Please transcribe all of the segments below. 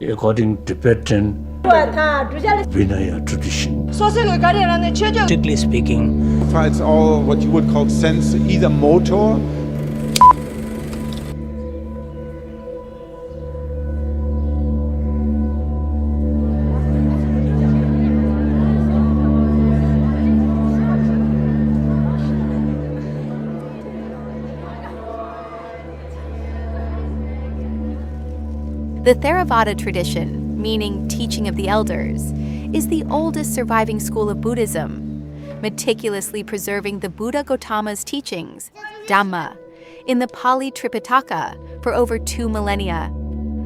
According to Tibetan Vinaya tradition. Strictly speaking, It's all what you would call sense, either motor. The Theravada tradition, meaning teaching of the elders, is the oldest surviving school of Buddhism, meticulously preserving the Buddha Gautama's teachings, Dhamma, in the Pali Tripitaka for over 2 millennia.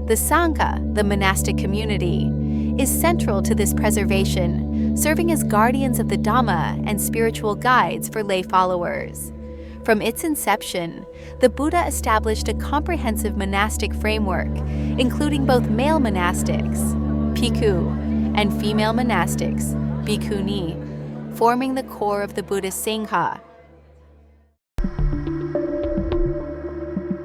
The Sangha, the monastic community, is central to this preservation, serving as guardians of the Dhamma and spiritual guides for lay followers. From its inception, the Buddha established a comprehensive monastic framework, including both male monastics, bhikkhu, and female monastics, bhikkhuni, forming the core of the Buddhist Sangha.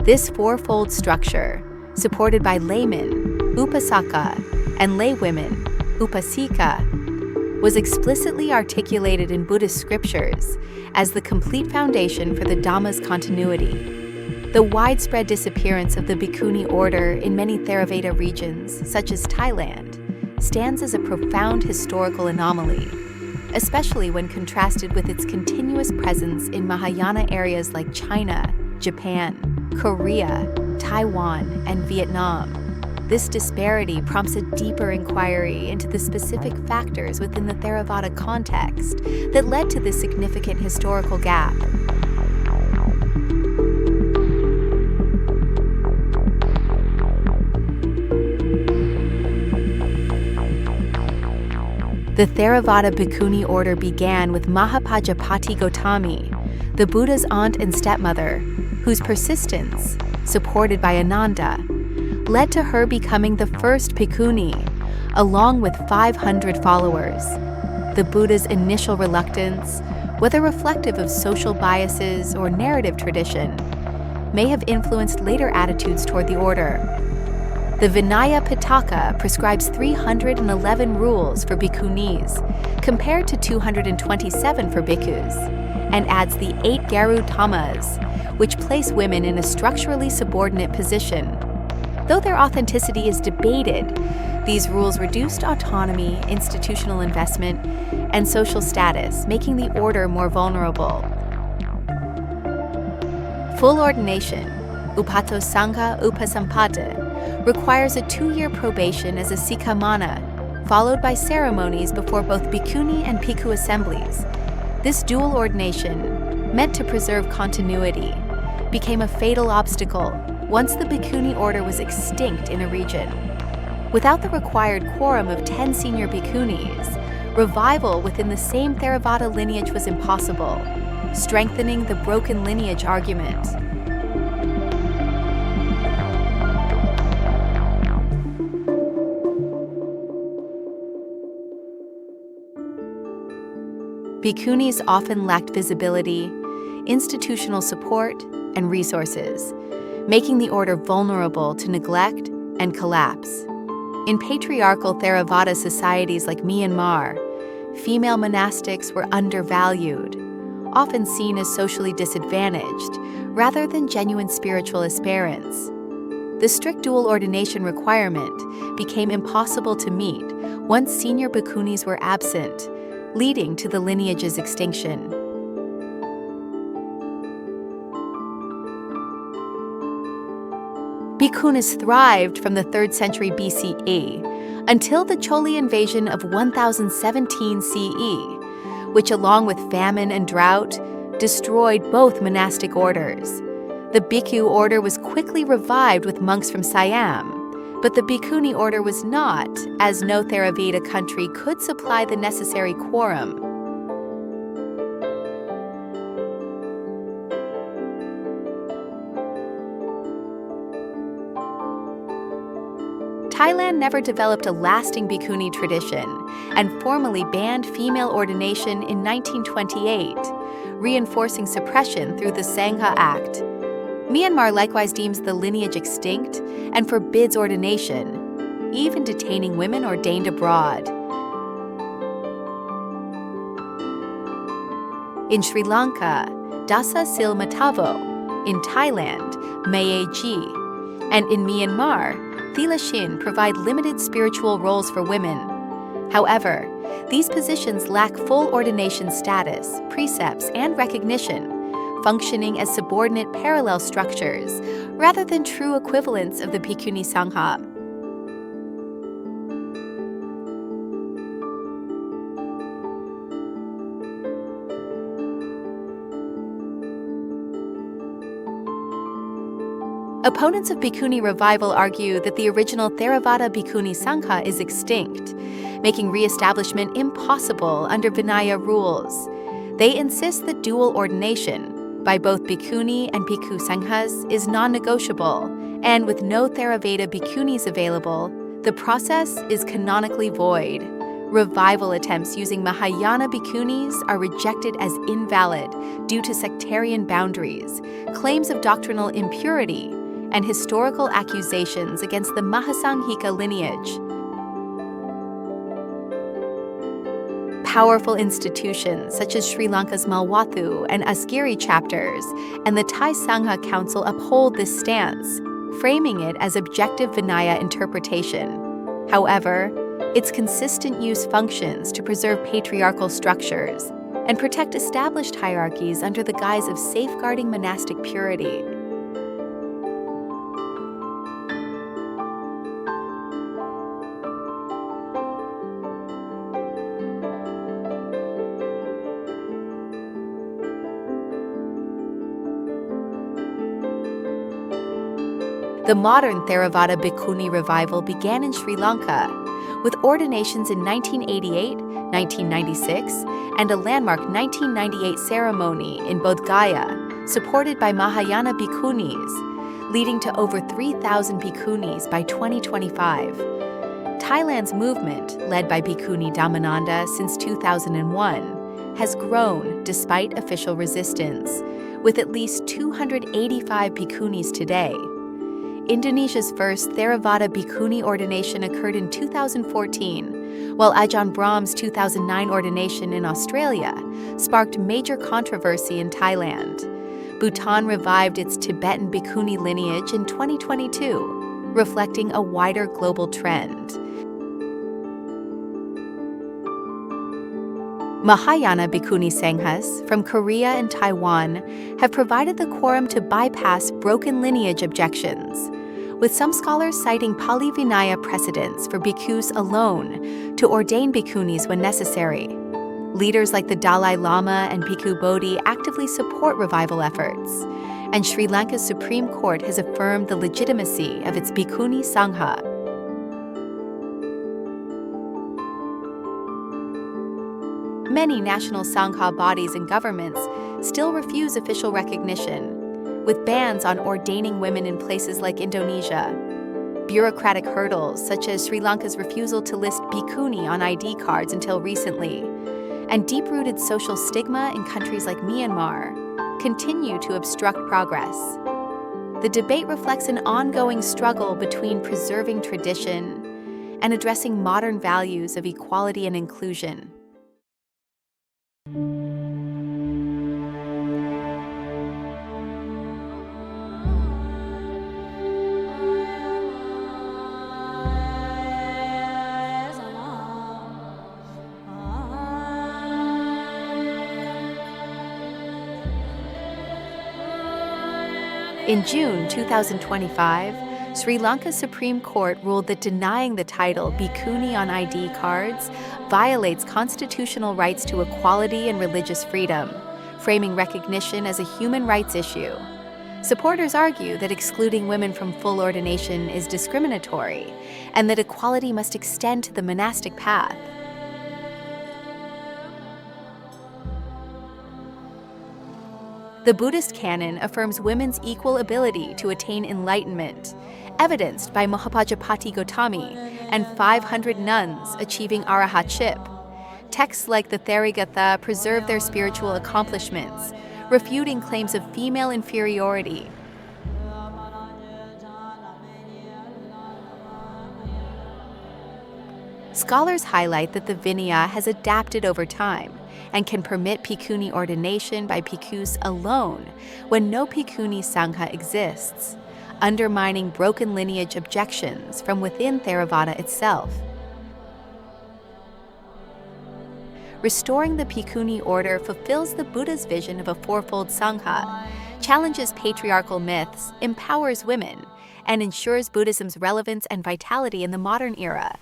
This fourfold structure, supported by laymen, upasaka, and laywomen, upasika, was explicitly articulated in Buddhist scriptures as the complete foundation for the Dhamma's continuity. The widespread disappearance of the Bhikkhuni order in many Theravada regions, such as Thailand, stands as a profound historical anomaly, especially when contrasted with its continuous presence in Mahayana areas like China, Japan, Korea, Taiwan, and Vietnam. This disparity prompts a deeper inquiry into the specific factors within the Theravada context that led to this significant historical gap. The Theravada Bhikkhuni order began with Mahapajapati Gotami, the Buddha's aunt and stepmother, whose persistence, supported by Ananda, led to her becoming the first bhikkhuni, along with 500 followers. The Buddha's initial reluctance, whether reflective of social biases or narrative tradition, may have influenced later attitudes toward the order. The Vinaya Pitaka prescribes 311 rules for bhikkhunis, compared to 227 for bhikkhus, and adds the 8 Garu Dhammas, which place women in a structurally subordinate position. Though their authenticity is debated, these rules reduced autonomy, institutional investment, and social status, making the order more vulnerable. Full ordination, Upato Sangha Upasampada, requires a 2-year probation as a Sikhamana, followed by ceremonies before both bhikkhuni and bhikkhu assemblies. This dual ordination, meant to preserve continuity, became a fatal obstacle once the bhikkhuni order was extinct in a region. Without the required quorum of 10 senior bhikkhunis, revival within the same Theravada lineage was impossible, strengthening the broken lineage argument. Bhikkhunis often lacked visibility, institutional support, and resources, making the order vulnerable to neglect and collapse. In patriarchal Theravada societies like Myanmar, female monastics were undervalued, often seen as socially disadvantaged, rather than genuine spiritual aspirants. The strict dual ordination requirement became impossible to meet once senior bhikkhunis were absent, leading to the lineage's extinction. Bhikkhunis thrived from the 3rd century BCE until the Choli invasion of 1017 CE, which, along with famine and drought, destroyed both monastic orders. The Bhikkhu order was quickly revived with monks from Siam, but the Bhikkhuni order was not, as no Theravada country could supply the necessary quorum. Thailand never developed a lasting Bhikkhuni tradition and formally banned female ordination in 1928, reinforcing suppression through the Sangha Act. Myanmar likewise deems the lineage extinct and forbids ordination, even detaining women ordained abroad. In Sri Lanka, Dasa Sil Matavo, in Thailand, Mae Ji, and in Myanmar, Thila Shin provide limited spiritual roles for women. However, these positions lack full ordination status, precepts, and recognition, functioning as subordinate parallel structures rather than true equivalents of the Bhikkhuni Sangha. Opponents of Bhikkhuni revival argue that the original Theravada Bhikkhuni Sangha is extinct, making re-establishment impossible under Vinaya rules. They insist that dual ordination by both Bhikkhuni and Bhikkhu Sanghas is non-negotiable, and with no Theravada Bhikkhunis available, the process is canonically void. Revival attempts using Mahayana Bhikkhunis are rejected as invalid due to sectarian boundaries, claims of doctrinal impurity, and historical accusations against the Mahasanghika lineage. Powerful institutions such as Sri Lanka's Malwathu and Asgiri chapters and the Thai Sangha Council uphold this stance, framing it as objective Vinaya interpretation. However, its consistent use functions to preserve patriarchal structures and protect established hierarchies under the guise of safeguarding monastic purity. The modern Theravada Bhikkhuni revival began in Sri Lanka, with ordinations in 1988, 1996, and a landmark 1998 ceremony in Bodh Gaya, supported by Mahayana Bhikkhunis, leading to over 3,000 Bhikkhunis by 2025. Thailand's movement, led by Bhikkhuni Dhammananda since 2001, has grown despite official resistance, with at least 285 Bhikkhunis today. Indonesia's first Theravada Bhikkhuni ordination occurred in 2014, while Ajahn Brahm's 2009 ordination in Australia sparked major controversy in Thailand. Bhutan revived its Tibetan Bhikkhuni lineage in 2022, reflecting a wider global trend. Mahayana Bhikkhuni Sanghas from Korea and Taiwan have provided the quorum to bypass broken lineage objections, with some scholars citing Pali Vinaya precedents for bhikkhus alone to ordain bhikkhunis when necessary. Leaders like the Dalai Lama and Bhikkhu Bodhi actively support revival efforts, and Sri Lanka's Supreme Court has affirmed the legitimacy of its Bhikkhuni Sangha. Many national Sangha bodies and governments still refuse official recognition, with bans on ordaining women in places like Indonesia. Bureaucratic hurdles, such as Sri Lanka's refusal to list Bhikkhuni on ID cards until recently, and deep-rooted social stigma in countries like Myanmar, continue to obstruct progress. The debate reflects an ongoing struggle between preserving tradition and addressing modern values of equality and inclusion. In June 2025, Sri Lanka's Supreme Court ruled that denying the title Bhikkhuni on ID cards violates constitutional rights to equality and religious freedom, framing recognition as a human rights issue. Supporters argue that excluding women from full ordination is discriminatory, and that equality must extend to the monastic path. The Buddhist canon affirms women's equal ability to attain enlightenment, evidenced by Mahapajapati Gotami and 500 nuns achieving arahatship. Texts like the Therigatha preserve their spiritual accomplishments, refuting claims of female inferiority. Scholars highlight that the Vinaya has adapted over time and can permit Bhikkhuni ordination by bhikkhus alone when no Bhikkhuni Sangha exists, undermining broken lineage objections from within Theravada itself. Restoring the Bhikkhuni order fulfills the Buddha's vision of a fourfold Sangha, challenges patriarchal myths, empowers women, and ensures Buddhism's relevance and vitality in the modern era.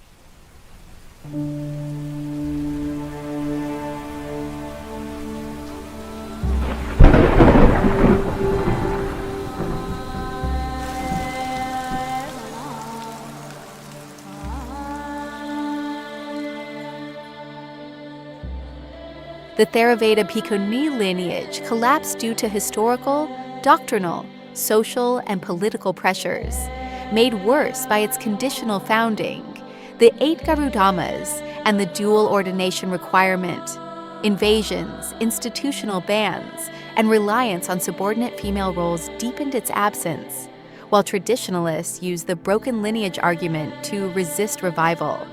The Theravada Bhikkhuni lineage collapsed due to historical, doctrinal, social, and political pressures, made worse by its conditional founding, the 8 Garudhammas, and the dual ordination requirement, invasions, institutional bans, and reliance on subordinate female roles deepened its absence, while traditionalists used the broken lineage argument to resist revival.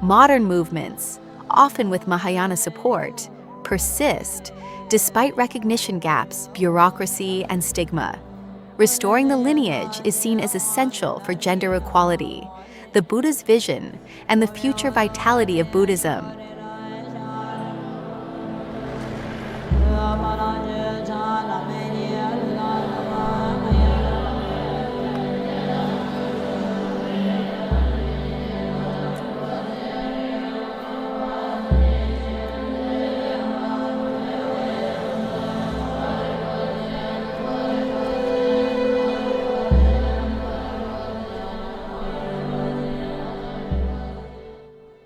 Modern movements, often with Mahayana support, persist despite recognition gaps, bureaucracy, and stigma. Restoring the lineage is seen as essential for gender equality, the Buddha's vision, and the future vitality of Buddhism.